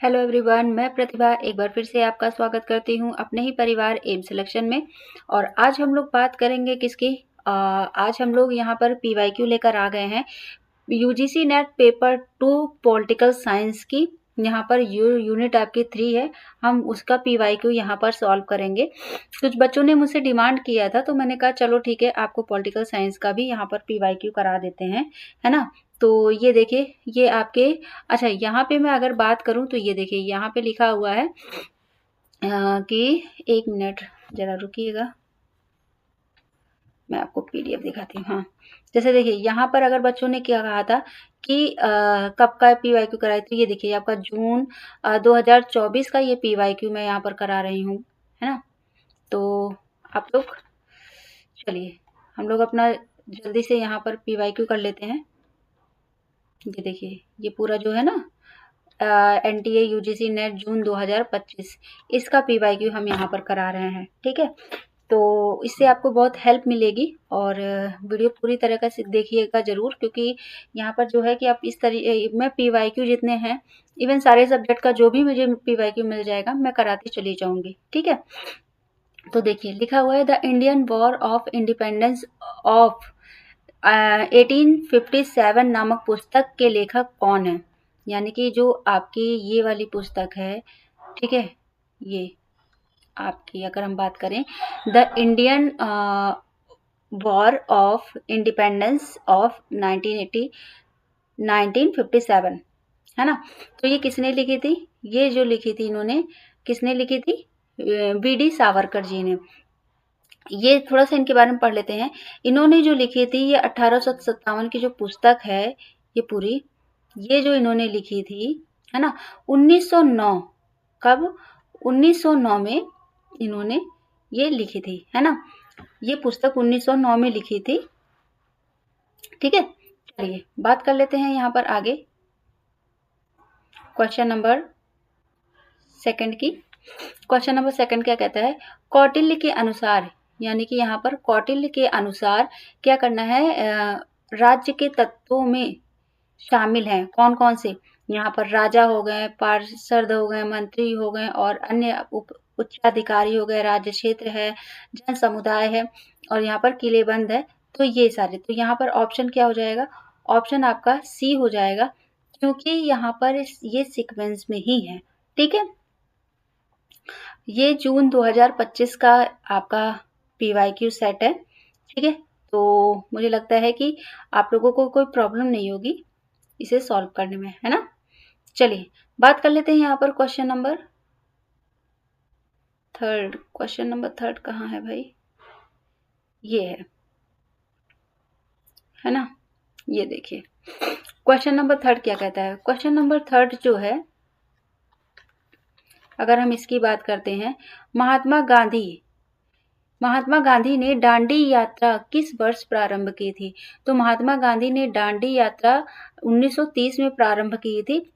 Hello everyone, मैं प्रतिभा एक बार फिर से आपका स्वागत करती हूँ अपने ही परिवार एम सिलेक्शन में। और आज हम लोग बात करेंगे किसकी। आज हम लोग यहाँ पर पीवाईक्यू लेकर आ गए हैं UGC net paper 2 political science की। यहाँ पर यूनिट आपकी 3 है, हम उसका पीवाईक्यू यहाँ पर सॉल्व करेंगे। कुछ बच्चों ने मुझसे डिमांड किया था तो मैंने कहा चलो ठीक है, आपको पॉलिटिकल साइंस का भी यहाँ पर पीवाईक्यू करा देते हैं, है ना। तो ये देखिए, ये आपके अच्छा यहाँ पे मैं अगर बात करूँ तो ये देखिए यहाँ पे लिखा हुआ है कि 1 मिनट जरा रुकिएगा, मैं आपको पीडीएफ दिखाती हूँ। हाँ, जैसे देखिए यहाँ पर अगर बच्चों ने क्या कहा था कि कब का पीवाईक्यू कराए, तो ये देखिए आपका जून 2024 का ये पीवाईक्यू मैं यहाँ पर करा रही हूँ, है ना। तो आप लोग चलिए, हम लोग अपना जल्दी से यहाँ पर पीवाईक्यू कर लेते हैं। ये देखिए ये पूरा जो है ना एनटीए यूजीसी नेट जून 2025 इसका पीवाईक्यू हम यहाँ पर करा रहे हैं, ठीक है। तो इससे आपको बहुत हेल्प मिलेगी और वीडियो पूरी तरह से देखिएगा ज़रूर, क्योंकि यहाँ पर जो है कि आप इस तरीके में पीवाईक्यू जितने हैं, इवन सारे सब्जेक्ट का जो भी मुझे पीवाईक्यू मिल जाएगा मैं कराती चली जाऊँगी, ठीक है। तो देखिए लिखा हुआ है the Indian war of independence of 1857 नामक पुस्तक के लेखक कौन है। यानी कि जो आपकी ये वाली पुस्तक है, ठीक है, ये आपकी अगर हम बात करें the Indian war of independence of 1957, है ना। तो ये किसने लिखी थी, ये जो लिखी थी इन्होंने, किसने लिखी थी, वीडी सावरकर जी ने। ये थोड़ा सा इनके बारे में पढ़ लेते हैं। इन्होंने जो लिखी थी ये 1857 की जो पुस्तक है ये पूरी, ये जो इन्होंने लिखी थी, है ना, 1909, कब, 1909 में इन्होंने ये लिखी थी, है ना। ये पुस्तक 1909 में लिखी थी, ठीक है। चलिए बात कर लेते हैं यहाँ पर आगे क्वेश्चन नंबर सेकंड की। क्वेश्चन नंबर सेकंड क्या कहता है, कौटिल्य के अनुसार, यानी कि यहाँ पर कौटिल्य के अनुसार क्या करना है, राज्य के तत्वों में शामिल हैं कौन कौन से। यहाँ पर राजा हो गए, पार्षद हो गए, मंत्री हो गए और अन्य उच्चाधिकारी हो गए, राज्य क्षेत्र है, जन समुदाय है और यहाँ पर किलेबंद है। तो ये सारे, तो यहाँ पर ऑप्शन क्या हो जाएगा, ऑप्शन आपका सी हो जाएगा, क्योंकि यहाँ पर ये सीक्वेंस में ही है, ठीक है। ये जून 2025 का आपका पीवाईक्यू सेट है, ठीक है। तो मुझे लगता है कि आप लोगों को कोई प्रॉब्लम नहीं होगी इसे सॉल्व करने में, है ना। चलिए बात कर लेते हैं यहाँ पर question number third. Question number third कहाँ है भाई, ये है ना। ये देखिए क्वेश्चन नंबर थर्ड क्या कहता है। क्वेश्चन नंबर थर्ड जो है, अगर हम इसकी बात करते हैं, महात्मा गांधी ने दांडी यात्रा किस वर्ष प्रारंभ की थी। तो महात्मा गांधी ने दांडी यात्रा 1930 में प्रारंभ की थी।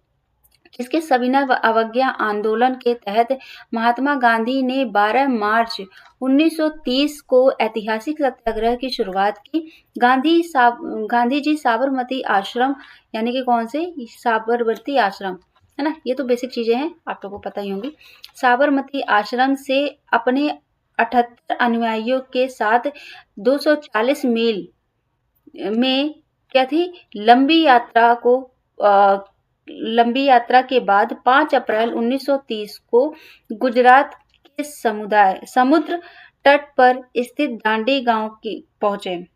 इसके सविनय अवज्ञा आंदोलन के तहत महात्मा गांधी ने 12 मार्च 1930 को ऐतिहासिक सत्याग्रह की शुरुआत की। गांधी जी साबरमती आश्रम, यानी कि कौन से, साबरमती आश्रम, है ना। ये तो बेसिक चीजें हैं, आप लोगों को पता ही होंगी। साबरमती आश्रम से अपने 78 अनुयायियों के साथ 240 मील में क्या थी, लंबी यात्रा के बाद 5 अप्रैल 1930 को गुजरात के समुद्र तट पर स्थित दांडी गांव की पहुंचे।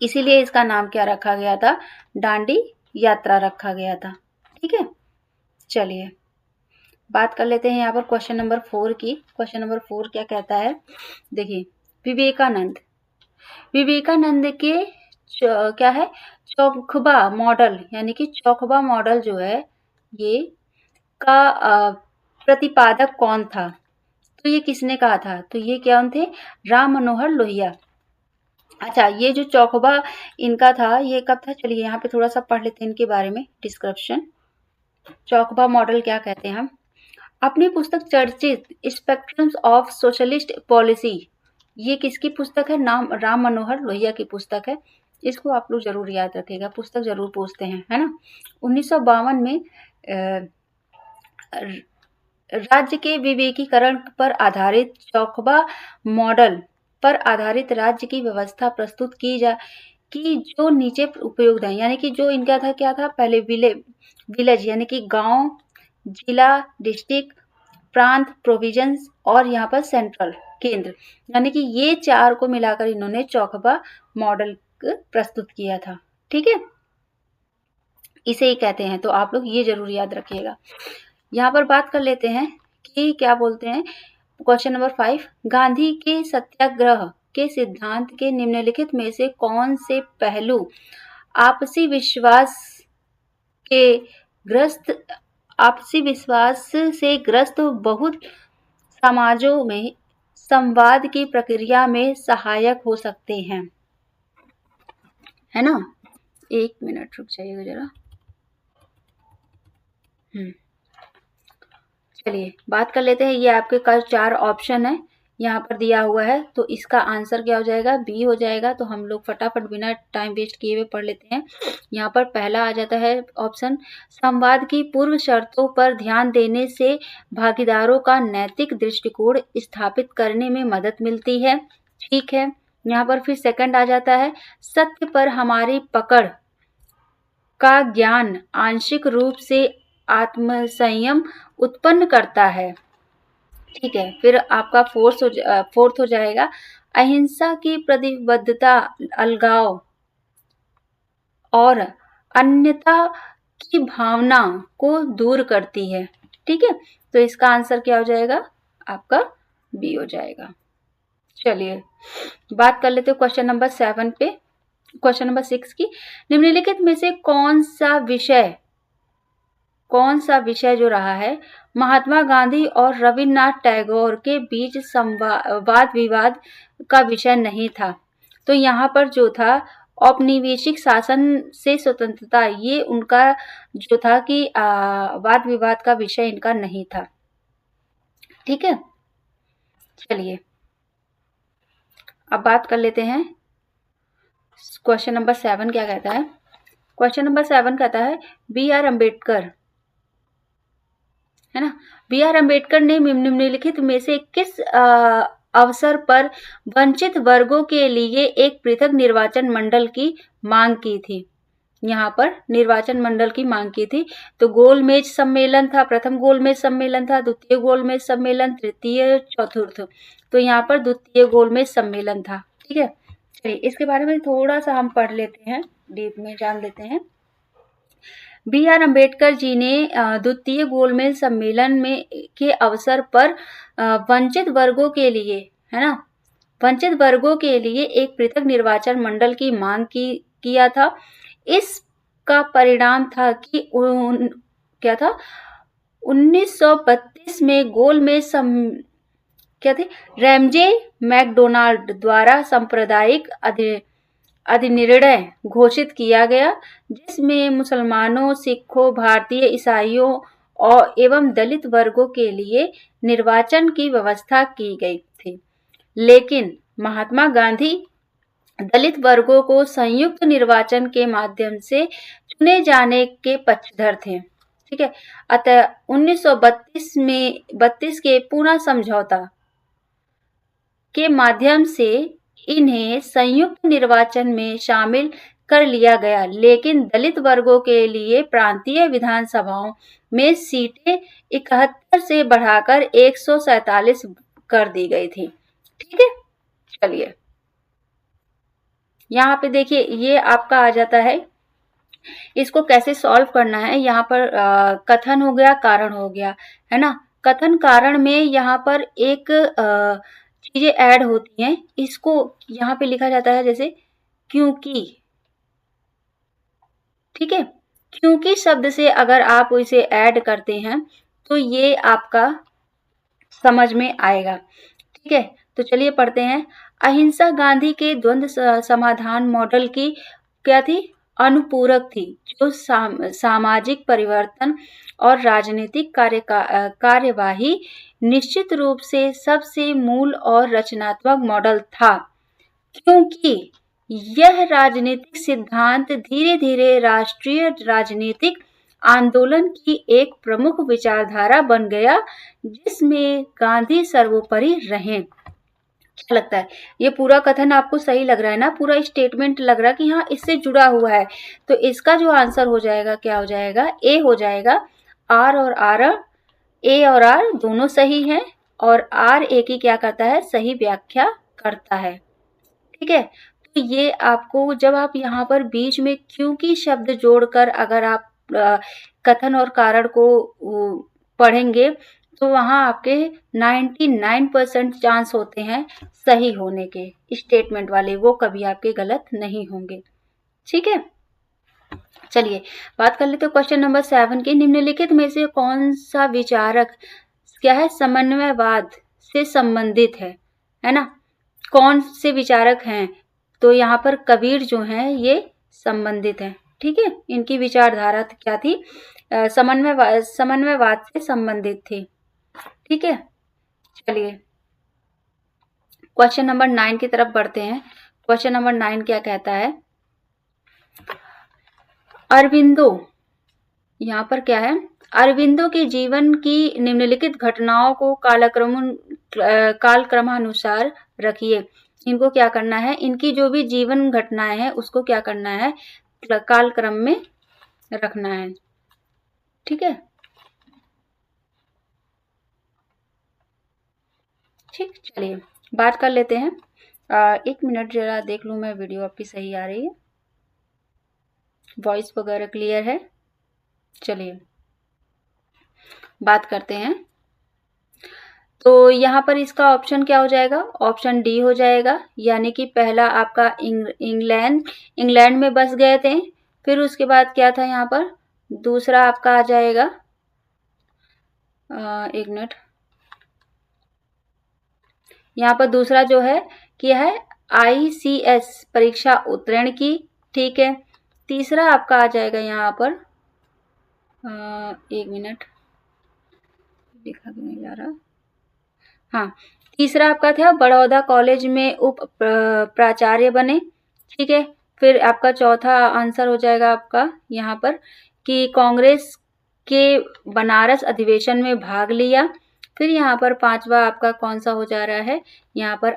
इसीलिए इसका नाम क्या रखा गया था, दांडी यात्रा रखा गया था, ठीक है। चलिए बात कर लेते हैं यहाँ पर क्वेश्चन नंबर 4 की। क्वेश्चन नंबर 4 क्या कहता है, देखिए विवेकानंद के क्या है, चौखबा मॉडल, यानी कि चौखबा मॉडल जो है ये का प्रतिपादक कौन था। तो ये किसने कहा था, तो ये कौन थे, राम मनोहर लोहिया। अच्छा, ये जो चौखबा इनका था ये कब था, चलिए यहाँ पे थोड़ा सा पढ़ लेते हैं इनके बारे में डिस्क्रिप्शन। चौखबा मॉडल क्या कहते हैं हम, अपनी पुस्तक चर्चित स्पेक्ट्रम्स ऑफ सोशलिस्ट पॉलिसी, ये किसकी पुस्तक है, नाम राम मनोहर लोहिया की पुस्तक है। इसको आप लोग जरूर याद रखिएगा, पुस्तक जरूर पूछते हैं, है ना। 1952 में राज्य के विवेकीकरण पर आधारित चौखबा मॉडल पर आधारित राज्य की व्यवस्था प्रस्तुत की जो नीचे उपयुक्त है। यानी कि जो इनका था क्या था, पहले विलेज यानी कि गांव, जिला, डिस्ट्रिक्ट, प्रांत, प्रोविजंस और यहाँ पर सेंट्रल केंद्र, यानी कि ये चार को मिलाकर इन्होंने चौखबा मॉडल प्रस्तुत किया था। ठीक है, इसे ही कहते हैं। तो आप लोग ये जरूर याद रखिएगा। यहाँ पर बात कर लेते हैं कि क्या बोलते हैं। क्वेश्चन नंबर 5, गांधी के सत्याग्रह के सिद्धांत के निम्नलिखित में से कौन से पहलू आपसी विश्वास से ग्रस्त बहुत समाजों में संवाद की प्रक्रिया में सहायक हो सकते हैं? है ना, एक मिनट रुक जाइएगा जरा। चलिए बात कर लेते हैं। ये आपके कल 4 ऑप्शन है यहाँ पर दिया हुआ है, तो इसका आंसर क्या हो जाएगा, बी हो जाएगा। तो हम लोग फटाफट बिना टाइम वेस्ट किए हुए पढ़ लेते हैं। यहाँ पर पहला आ जाता है ऑप्शन, संवाद की पूर्व शर्तों पर ध्यान देने से भागीदारों का नैतिक दृष्टिकोण स्थापित करने में मदद मिलती है। ठीक है, यहाँ पर फिर सेकंड आ जाता है, सत्य पर हमारी पकड़ का ज्ञान आंशिक रूप से आत्मसंयम उत्पन्न करता है। ठीक है, फिर आपका फोर्थ हो जाएगा, अहिंसा की प्रतिबद्धता अलगाव और अन्यता की भावना को दूर करती है। ठीक है, तो इसका आंसर क्या हो जाएगा, आपका बी हो जाएगा। चलिए बात कर लेते हैं क्वेश्चन नंबर 7 पे। क्वेश्चन नंबर 6 की, निम्नलिखित में से कौन सा विषय जो रहा है महात्मा गांधी और रविन्द्रनाथ टैगोर के बीच वाद विवाद का विषय नहीं था? तो यहाँ पर जो था औपनिवेशिक शासन से स्वतंत्रता, ये उनका जो था कि वाद विवाद का विषय इनका नहीं था। ठीक है, चलिए अब बात कर लेते हैं क्वेश्चन नंबर 7 क्या कहता है। क्वेश्चन नंबर 7 कहता है, बी आर अम्बेडकर, है ना, बी आर अम्बेडकर ने निम्नलिखित में से किस अवसर पर वंचित वर्गों के लिए एक पृथक निर्वाचन मंडल की मांग की थी? यहाँ पर निर्वाचन मंडल की मांग की थी। तो गोलमेज सम्मेलन था, प्रथम गोलमेज सम्मेलन था, द्वितीय गोलमेज सम्मेलन, तृतीय, चतुर्थ। तो यहाँ पर द्वितीय गोलमेज सम्मेलन था। ठीक है, चलिए इसके बारे में थोड़ा सा हम पढ़ लेते हैं, डीप में जान लेते हैं। बी आर अम्बेडकर जी ने द्वितीय गोलमेज सम्मेलन में के अवसर पर वंचित वर्गों के लिए, है ना, वंचित वर्गों के लिए एक पृथक निर्वाचन मंडल की मांग किया था। इसका परिणाम था कि क्या था, 1932 में गोलमेज क्या थे, रैमजे मैकडोनाल्ड द्वारा सांप्रदायिक अधिनिर्णय घोषित किया गया, जिसमें मुसलमानों, सिखों, भारतीय ईसाइयों और एवं दलित वर्गों के लिए निर्वाचन की व्यवस्था की गई थी। लेकिन महात्मा गांधी दलित वर्गों को संयुक्त निर्वाचन के माध्यम से चुने जाने के पक्षधर थे। ठीक है, अतः 1932 के पूना समझौता के माध्यम से इन्हें संयुक्त निर्वाचन में शामिल कर लिया गया, लेकिन दलित वर्गों के लिए प्रांतीय विधानसभाओं में सीटें 71 से बढ़ाकर 147 कर दी गई थी। ठीक है, चलिए यहाँ पे देखिए, ये आपका आ जाता है, इसको कैसे सॉल्व करना है। यहाँ पर कथन हो गया, कारण हो गया, है ना। कथन कारण में यहाँ पर एक चीजें ऐड होती हैं, इसको यहाँ पे लिखा जाता है जैसे क्योंकि। ठीक है, क्योंकि शब्द से अगर आप इसे ऐड करते हैं तो ये आपका समझ में आएगा। ठीक है, तो चलिए पढ़ते हैं। अहिंसा गांधी के द्वंद्व समाधान मॉडल की क्या थी, अनुपूरक थी, जो सामाजिक परिवर्तन और राजनीतिक कार्यवाही निश्चित रूप से सबसे मूल और रचनात्मक मॉडल था, क्योंकि यह राजनीतिक सिद्धांत धीरे धीरे राष्ट्रीय राजनीतिक आंदोलन की एक प्रमुख विचारधारा बन गया, जिसमें गांधी सर्वोपरि रहे। क्या लगता है, ये पूरा कथन आपको सही लग रहा है ना? पूरा स्टेटमेंट लग रहा है कि हाँ इससे जुड़ा हुआ है। तो इसका जो आंसर हो जाएगा, क्या हो जाएगा? ए हो जाएगा। आर और आर, ए और आर दोनों सही हैं, और आर ए की क्या करता है? सही व्याख्या करता है। ठीक है, तो ये आपको, जब आप यहाँ पर बीच में क्योंकि शब्द जोड़कर अगर आप कथन और कारण को पढ़ेंगे, तो वहां आपके 99% चांस होते हैं सही होने के, स्टेटमेंट वाले, वो कभी आपके गलत नहीं होंगे। ठीक है, चलिए बात कर लेते हैं क्वेश्चन नंबर 7 की। निम्नलिखित में से कौन सा विचारक क्या है? समन्वयवाद से संबंधित है ना? कौन से विचारक हैं? तो यहाँ पर कबीर जो हैं ये संबंधित हैं। ठीक है, इनकी विचारधारा क्या थी? समन्वयवाद से संबंधित थी। ठीक है, चलिए क्वेश्चन नंबर 9 की तरफ बढ़ते हैं। क्वेश्चन नंबर 9 क्या कहता है? अरविंदो, यहाँ पर क्या है? अरविंदो के जीवन की निम्नलिखित घटनाओं को कालक्रमानुसार रखिए। इनको क्या करना है? इनकी जो भी जीवन घटनाएं हैं उसको क्या करना है? कालक्रम में रखना है। ठीक है, ठीक, चलिए बात कर लेते हैं। 1 मिनट जरा देख लूं मैं, वीडियो आपकी सही आ रही है, वॉइस वगैरह क्लियर है? चलिए बात करते हैं। तो यहाँ पर इसका ऑप्शन क्या हो जाएगा? ऑप्शन डी हो जाएगा, यानी कि पहला आपका इंग्लैंड में बस गए थे। फिर उसके बाद क्या था यहाँ पर? दूसरा आपका आ जाएगा, 1 मिनट, यहाँ पर दूसरा जो है क्या है? ICS परीक्षा उत्तीर्ण की। ठीक है, तीसरा आपका आ जाएगा यहाँ पर, 1 मिनट, देखा क्यों नहीं जा रहा? हाँ, तीसरा आपका था बड़ौदा कॉलेज में उप प्राचार्य बने। ठीक है, फिर आपका चौथा आंसर हो जाएगा आपका यहाँ पर कि कांग्रेस के बनारस अधिवेशन में भाग लिया। फिर यहाँ पर पांचवा आपका कौन सा हो जा रहा है? यहाँ पर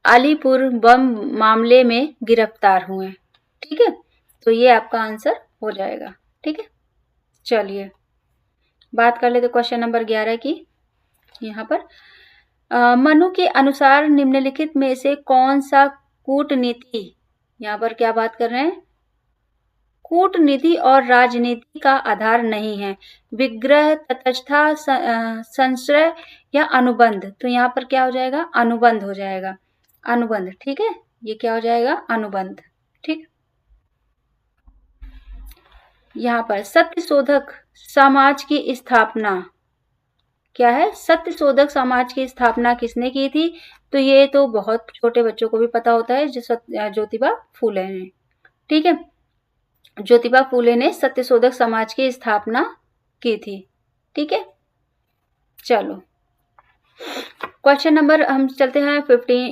अलीपुर बम मामले में गिरफ्तार हुए। ठीक है, तो ये आपका आंसर हो जाएगा। ठीक है, चलिए बात कर लेते क्वेश्चन नंबर 11 की। यहाँ पर मनु के अनुसार निम्नलिखित में से कौन सा कूटनीति, यहाँ पर क्या बात कर रहे हैं? कूटनीति और राजनीति का आधार नहीं है। विग्रह, तटस्थता, संशय या अनुबंध। तो यहाँ पर क्या हो जाएगा? अनुबंध हो जाएगा, अनुबंध। ठीक है, ये क्या हो जाएगा? अनुबंध। ठीक, यहाँ पर सत्यशोधक समाज की स्थापना क्या है? सत्यशोधक समाज की स्थापना किसने की थी? तो ये तो बहुत छोटे बच्चों को भी पता होता है, ज्योतिबा फूले ने। ठीक है, ज्योतिबा फूले ने सत्यशोधक समाज की स्थापना की थी। ठीक है, चलो क्वेश्चन नंबर हम चलते हैं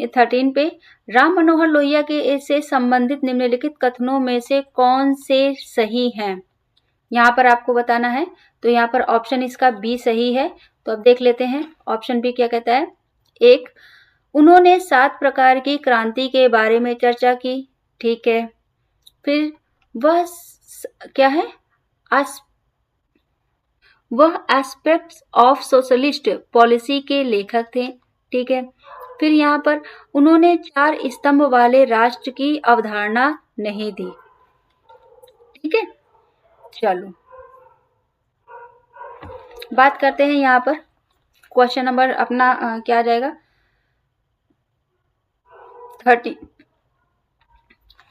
13 पे। राम मनोहर लोहिया के से संबंधित निम्नलिखित कथनों में से कौन से सही हैं? यहाँ पर आपको बताना है। तो यहाँ पर ऑप्शन इसका बी सही है। तो अब देख लेते हैं ऑप्शन बी क्या कहता है। 1, उन्होंने 7 प्रकार की क्रांति के बारे में चर्चा की। ठीक है, फिर वह क्या है? वह एस्पेक्ट्स ऑफ सोशलिस्ट पॉलिसी के लेखक थे। ठीक है, फिर यहाँ पर उन्होंने 4 स्तंभ वाले राष्ट्र की अवधारणा नहीं दी। ठीक है, चलो बात करते हैं यहाँ पर क्वेश्चन नंबर अपना क्या आ जाएगा?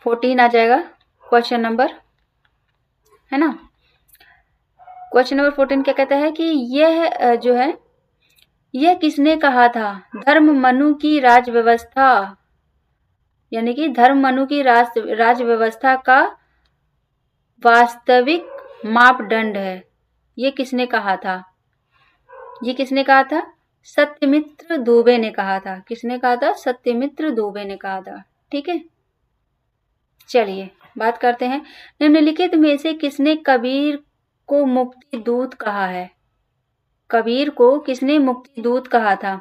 14 आ जाएगा क्वेश्चन नंबर, है ना? क्वेश्चन नंबर 14 क्या कहता है कि यह जो है, यह किसने कहा था? धर्म मनु की राज व्यवस्था, यानी कि धर्म मनु की राज व्यवस्था का वास्तविक मापदंड है। ये किसने कहा था? ये किसने कहा था? सत्यमित्र दुबे ने कहा था। किसने कहा था? सत्यमित्र दुबे ने कहा था। ठीक है, चलिए बात करते हैं। निम्नलिखित में से किसने कबीर को मुक्ति दूत कहा है? कबीर को किसने मुक्ति दूत कहा था?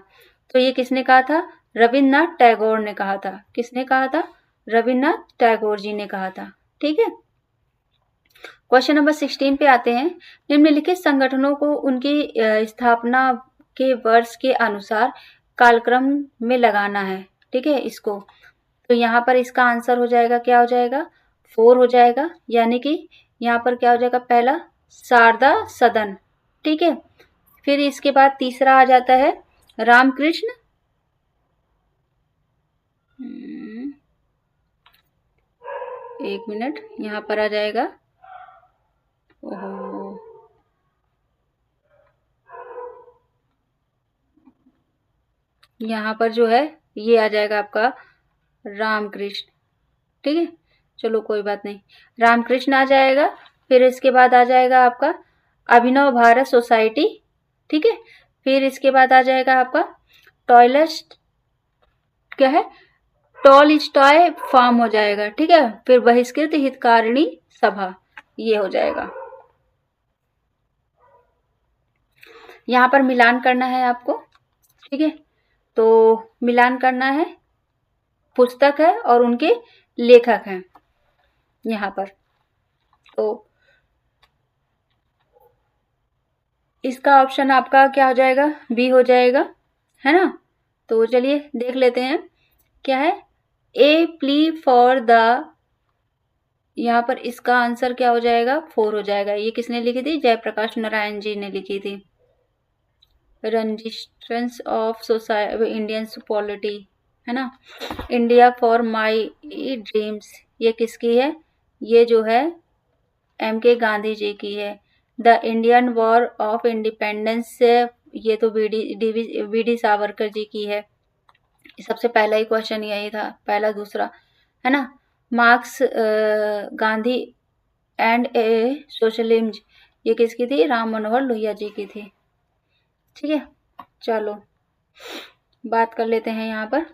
तो ये किसने कहा था? रविन्द्रनाथ टैगोर ने कहा था। किसने कहा था? रविन्द्रनाथ टैगोर जी ने कहा था। ठीक है। क्वेश्चन नंबर 16 पे आते हैं। निम्नलिखित संगठनों को उनकी स्थापना के वर्ष के अनुसार कालक्रम में लगाना है। ठीक है इसको, तो यहाँ पर इसका आंसर हो जाएगा, क्या हो जाएगा? 4 हो जाएगा। यानी कि यहाँ पर क्या हो जाएगा? पहला शारदा सदन। ठीक है। फिर इसके बाद तीसरा आ जाता है रामकृष्ण, एक मिनट, यहाँ पर आ जाएगा, ओहो, यहाँ पर जो है ये आ जाएगा आपका रामकृष्ण। ठीक है, चलो कोई बात नहीं, रामकृष्ण आ जाएगा। फिर इसके बाद आ जाएगा आपका अभिनव भारत सोसाइटी। ठीक है। फिर इसके बाद आ जाएगा आपका टॉयलेट, क्या है? टॉलस्टॉय फार्म हो जाएगा। ठीक है। फिर बहिष्कृत हितकारिणी सभा, ये हो जाएगा। यहाँ पर मिलान करना है आपको। ठीक है, तो मिलान करना है, पुस्तक है और उनके लेखक हैं यहाँ पर। तो इसका ऑप्शन आपका क्या हो जाएगा? बी हो जाएगा, है ना। तो चलिए देख लेते हैं क्या है। ए प्ली फॉर द, यहाँ पर इसका आंसर क्या हो जाएगा? 4 हो जाएगा। ये किसने लिखी थी? जयप्रकाश नारायण जी ने लिखी थी। Resistance of society Indian polity, है ना। इंडिया फॉर माई ड्रीम्स, ये किसकी है? ये जो है MK गांधी जी की है। The Indian war of independence, ये तो वीडी सावरकर जी की है। सबसे पहला ही क्वेश्चन यही था, पहला दूसरा, है ना। Marks Gandhi and A socialism, ये किसकी थी? राम मनोहर लोहिया जी की थी। ठीक है, चलो बात कर लेते हैं यहाँ पर।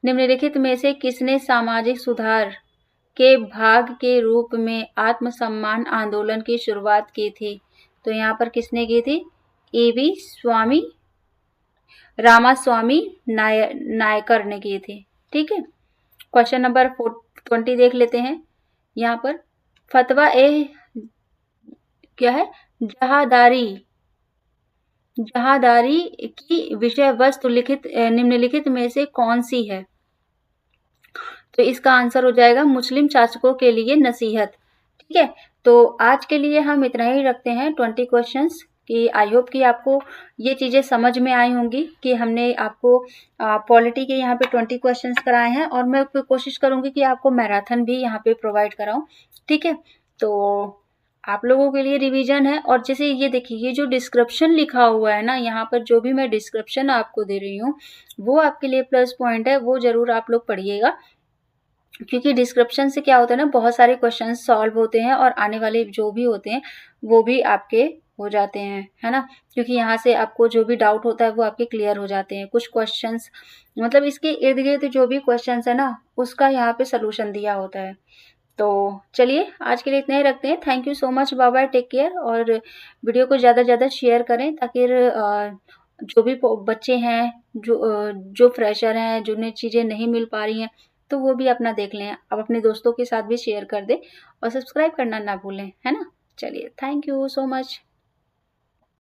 निम्नलिखित में से किसने सामाजिक सुधार के भाग के रूप में आत्मसम्मान आंदोलन की शुरुआत की थी? तो यहाँ पर किसने की थी? EV स्वामी रामास्वामी नायकर ने की थी। ठीक है। क्वेश्चन नंबर 20 देख लेते हैं। यहाँ पर फतवा ए, क्या है? जहादारी की विषय वस्तु निम्नलिखित में से कौन सी है? तो इसका आंसर हो जाएगा मुस्लिम शासकों के लिए नसीहत। ठीक है, तो आज के लिए हम इतना ही रखते हैं 20 क्वेश्चंस कि आई होप कि आपको ये चीज़ें समझ में आई होंगी कि हमने आपको पॉलिटी के यहाँ पे 20 क्वेश्चंस कराए हैं और मैं कोशिश करूँगी कि आपको मैराथन भी यहाँ पे प्रोवाइड कराऊँ। ठीक है, तो आप लोगों के लिए रिवीजन है। और जैसे ये देखिए, ये जो डिस्क्रिप्शन लिखा हुआ है ना, यहाँ पर जो भी मैं डिस्क्रिप्शन आपको दे रही हूँ वो आपके लिए प्लस पॉइंट है, वो ज़रूर आप लोग पढ़िएगा। क्योंकि डिस्क्रिप्शन से क्या होता है ना, बहुत सारे क्वेश्चन सॉल्व होते हैं और आने वाले जो भी होते हैं वो भी आपके हो जाते हैं, है ना। क्योंकि यहाँ से आपको जो भी डाउट होता है वो आपके क्लियर हो जाते हैं। कुछ क्वेश्चंस मतलब इसके इर्द गिर्द जो भी क्वेश्चंस है ना, उसका यहाँ पे सोल्यूशन दिया होता है। तो चलिए आज के लिए इतना ही रखते हैं। Thank you so much, bye bye, take care. और वीडियो को ज़्यादा से ज़्यादा शेयर करें ताकि जो भी बच्चे हैं, जो फ्रेशर हैं, जिन्हें चीज़ें नहीं मिल पा रही हैं, तो वो भी अपना देख लें। अब अपने दोस्तों के साथ भी शेयर कर दें और सब्सक्राइब करना ना भूलें, है ना। चलिए, थैंक यू सो मच।